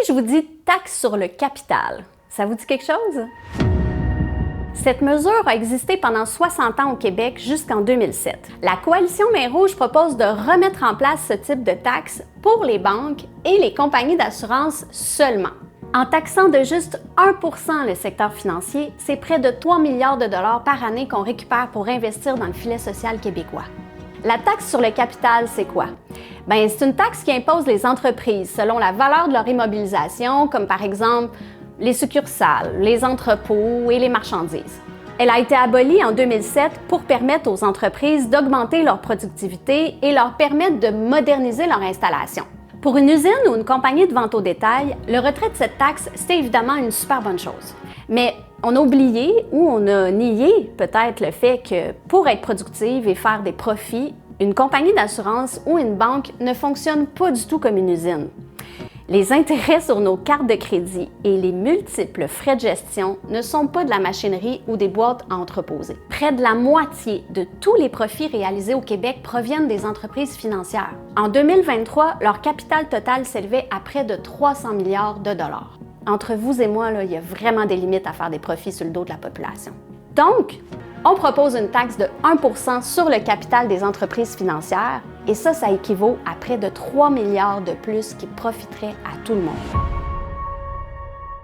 je vous dis taxe sur le capital, ça vous dit quelque chose? Cette mesure a existé pendant 60 ans au Québec jusqu'en 2007. La Coalition Main Rouge propose de remettre en place ce type de taxe pour les banques et les compagnies d'assurance seulement. En taxant de juste 1% le secteur financier, c'est près de 3 milliards de dollars par année qu'on récupère pour investir dans le filet social québécois. La taxe sur le capital, c'est quoi? C'est une taxe qui impose les entreprises selon la valeur de leur immobilisation, comme par exemple les succursales, les entrepôts et les marchandises. Elle a été abolie en 2007 pour permettre aux entreprises d'augmenter leur productivité et leur permettre de moderniser leur installation. Pour une usine ou une compagnie de vente au détail, le retrait de cette taxe, c'est évidemment une super bonne chose. Mais on a oublié ou on a nié peut-être le fait que pour être productive et faire des profits, une compagnie d'assurance ou une banque ne fonctionne pas du tout comme une usine. Les intérêts sur nos cartes de crédit et les multiples frais de gestion ne sont pas de la machinerie ou des boîtes à entreposer. Près de la moitié de tous les profits réalisés au Québec proviennent des entreprises financières. En 2023, leur capital total s'élevait à près de 300 milliards de dollars. Entre vous et moi, il y a vraiment des limites à faire des profits sur le dos de la population. Donc, on propose une taxe de 1% sur le capital des entreprises financières et ça équivaut à près de 3 milliards de plus qui profiteraient à tout le monde.